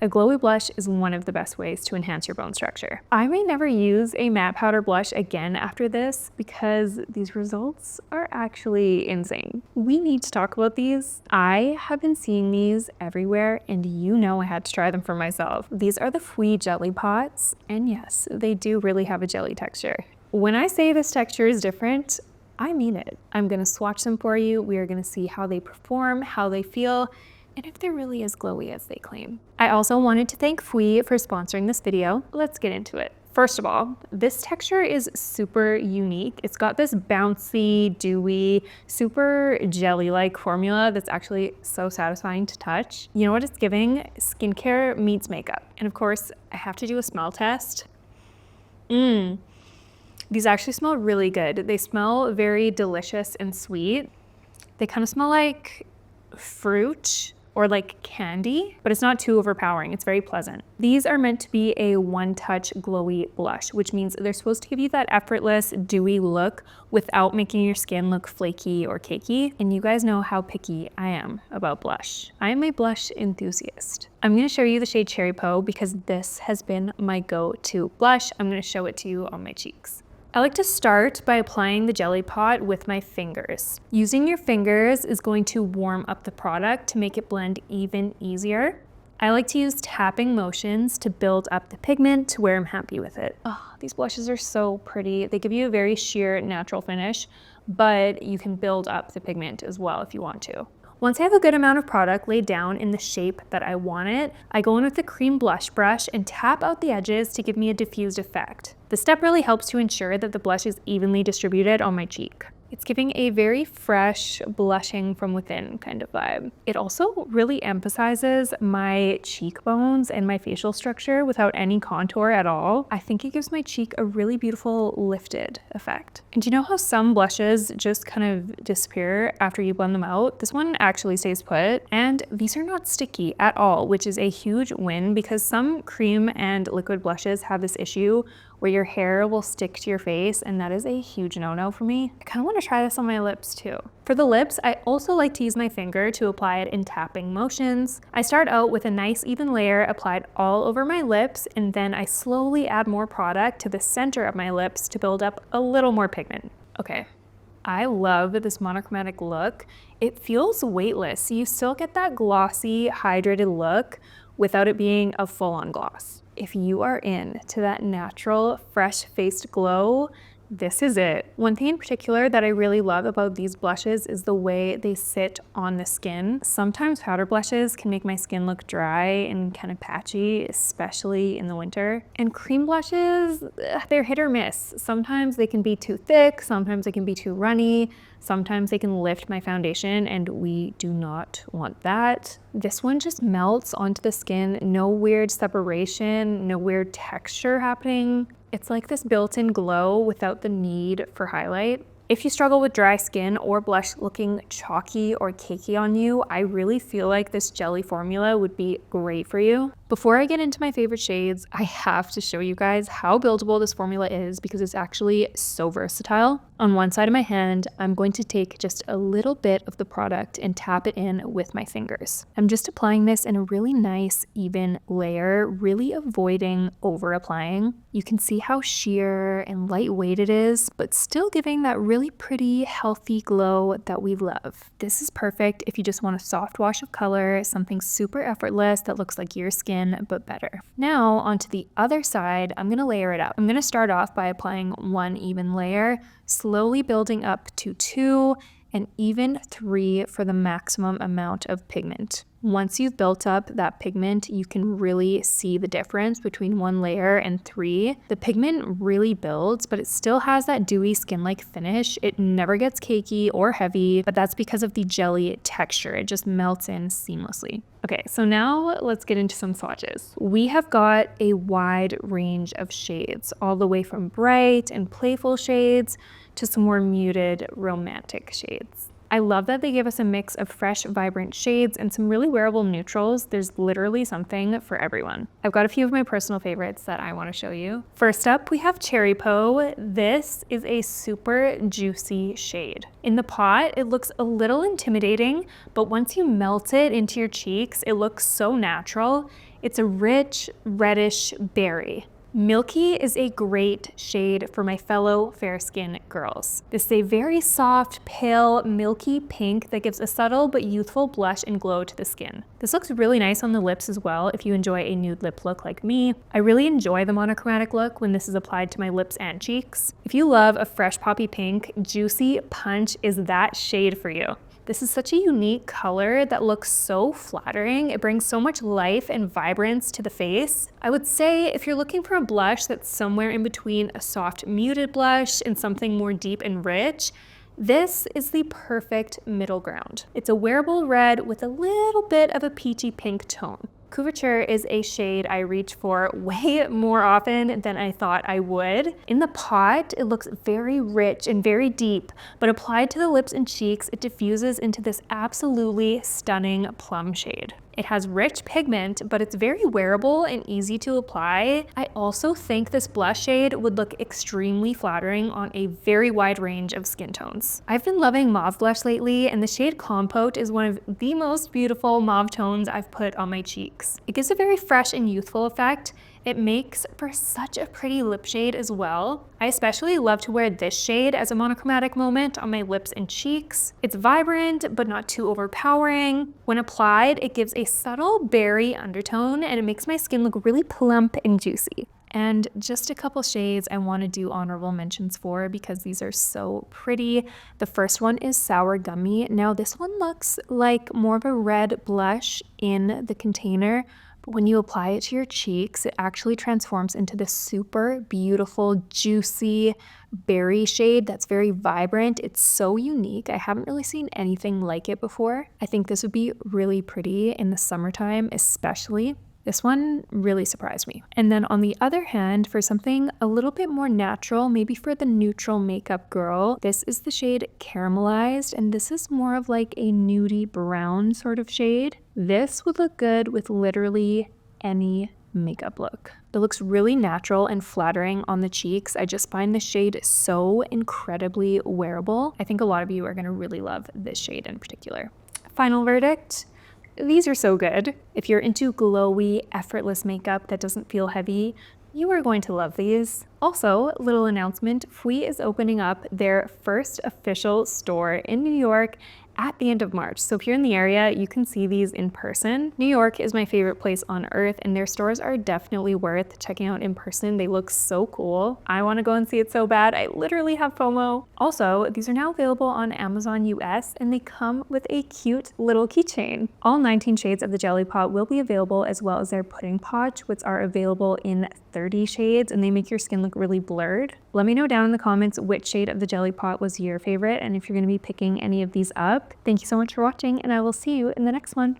A glowy blush is one of the best ways to enhance your bone structure. I may never use a matte powder blush again after this because these results are actually insane. We need to talk about these. I have been seeing these everywhere, and you know I had to try them for myself. These are the fwee jelly pots, and yes, they do really have a jelly texture. When I say this texture is different, I mean it. I'm gonna swatch them for you. We are gonna see how they perform, how they feel, and if they're really as glowy as they claim. I also wanted to thank fwee for sponsoring this video. Let's get into it. First of all, this texture is super unique. It's got this bouncy, dewy, super jelly-like formula that's actually so satisfying to touch. You know what it's giving? Skincare meets makeup. And of course, I have to do a smell test. These actually smell really good. They smell very delicious and sweet. They kind of smell like fruit or like candy, but it's not too overpowering. It's very pleasant. These are meant to be a one-touch glowy blush, which means they're supposed to give you that effortless, dewy look without making your skin look flaky or cakey. And you guys know how picky I am about blush. I am a blush enthusiast. I'm gonna show you the shade Cherry Poe because this has been my go-to blush. I'm gonna show it to you on my cheeks. I like to start by applying the jelly pot with my fingers. Using your fingers is going to warm up the product to make it blend even easier. I like to use tapping motions to build up the pigment to where I'm happy with it. Oh, these blushes are so pretty. They give you a very sheer, natural finish, but you can build up the pigment as well if you want to. Once I have a good amount of product laid down in the shape that I want it, I go in with a cream blush brush and tap out the edges to give me a diffused effect. This step really helps to ensure that the blush is evenly distributed on my cheek. It's giving a very fresh, blushing from within kind of vibe. It also really emphasizes my cheekbones and my facial structure without any contour at all. I think it gives my cheek a really beautiful lifted effect. And you know how some blushes just kind of disappear after you blend them out? This one actually stays put, and these are not sticky at all, which is a huge win because some cream and liquid blushes have this issue where your hair will stick to your face, and that is a huge no-no for me. I kind of want to try this on my lips too. For the lips, I also like to use my finger to apply it in tapping motions. I start out with a nice even layer applied all over my lips, and then I slowly add more product to the center of my lips to build up a little more pigment. Okay. I love this monochromatic look. It feels weightless. You still get that glossy, hydrated look without it being a full-on gloss. If you are into that natural, fresh-faced glow, this is it. One thing in particular that I really love about these blushes is the way they sit on the skin. Sometimes powder blushes can make my skin look dry and kind of patchy, especially in the winter. And cream blushes, they're hit or miss. Sometimes they can be too thick, sometimes they can be too runny, sometimes they can lift my foundation, and we do not want that. This one just melts onto the skin, no weird separation, no weird texture happening. It's like this built-in glow without the need for highlight. If you struggle with dry skin or blush looking chalky or cakey on you, I really feel like this jelly formula would be great for you. Before I get into my favorite shades, I have to show you guys how buildable this formula is because it's actually so versatile. On one side of my hand, I'm going to take just a little bit of the product and tap it in with my fingers. I'm just applying this in a really nice, even layer, really avoiding over applying. You can see how sheer and lightweight it is, but still giving that really pretty, healthy glow that we love. This is perfect if you just want a soft wash of color, something super effortless that looks like your skin, but better. Now, onto the other side, I'm gonna layer it up. I'm gonna start off by applying one even layer, slowly building up to 2, and even 3 for the maximum amount of pigment. Once you've built up that pigment, you can really see the difference between 1 layer and 3. The pigment really builds, but it still has that dewy skin-like finish. It never gets cakey or heavy, but that's because of the jelly texture. It just melts in seamlessly. Okay, so now let's get into some swatches. We have got a wide range of shades, all the way from bright and playful shades to some more muted romantic shades. I love that they give us a mix of fresh, vibrant shades and some really wearable neutrals. There's literally something for everyone. I've got a few of my personal favorites that I want to show you. First up, we have Cherry Poe. This is a super juicy shade. In the pot, it looks a little intimidating, but once you melt it into your cheeks, it looks so natural. It's a rich, reddish berry. Milky is a great shade for my fellow fair-skinned girls. This is a very soft, pale, milky pink that gives a subtle but youthful blush and glow to the skin. This looks really nice on the lips as well if you enjoy a nude lip look like me. I really enjoy the monochromatic look when this is applied to my lips and cheeks. If you love a fresh poppy pink, Juicy Punch is that shade for you. This is such a unique color that looks so flattering. It brings so much life and vibrance to the face. I would say if you're looking for a blush that's somewhere in between a soft muted blush and something more deep and rich, this is the perfect middle ground. It's a wearable red with a little bit of a peachy pink tone. Couverture is a shade I reach for way more often than I thought I would. In the pot, it looks very rich and very deep, but applied to the lips and cheeks, it diffuses into this absolutely stunning plum shade. It has rich pigment, but it's very wearable and easy to apply. I also think this blush shade would look extremely flattering on a very wide range of skin tones. I've been loving mauve blush lately, and the shade Compote is one of the most beautiful mauve tones I've put on my cheeks. It gives a very fresh and youthful effect. It makes for such a pretty lip shade as well. I especially love to wear this shade as a monochromatic moment on my lips and cheeks. It's vibrant, but not too overpowering. When applied, it gives a subtle berry undertone and it makes my skin look really plump and juicy. And just a couple shades I want to do honorable mentions for because these are so pretty. The first one is Sour Gummy. Now this one looks like more of a red blush in the container, but when you apply it to your cheeks, it actually transforms into this super beautiful, juicy berry shade that's very vibrant. It's so unique. I haven't really seen anything like it before. I think this would be really pretty in the summertime, especially. This one really surprised me. And then on the other hand, for something a little bit more natural, maybe for the neutral makeup girl, this is the shade Caramelized, and this is more of like a nudie brown sort of shade. This would look good with literally any makeup look. It looks really natural and flattering on the cheeks. I just find this shade so incredibly wearable. I think a lot of you are gonna really love this shade in particular. Final verdict. These are so good. If you're into glowy, effortless makeup that doesn't feel heavy, you are going to love these. Also, little announcement, fwee is opening up their first official store in New York at the end of March. So if you're in the area, you can see these in person. New York is my favorite place on earth, and their stores are definitely worth checking out in person. They look so cool. I want to go and see it so bad. I literally have FOMO. Also, these are now available on Amazon US, and they come with a cute little keychain. All 19 shades of the Jelly Pot will be available, as well as their Pudding Pot, which are available in 30 shades, and they make your skin look really blurred. Let me know down in the comments which shade of the Jelly Pot was your favorite, and if you're going to be picking any of these up. Thank you so much for watching, and I will see you in the next one.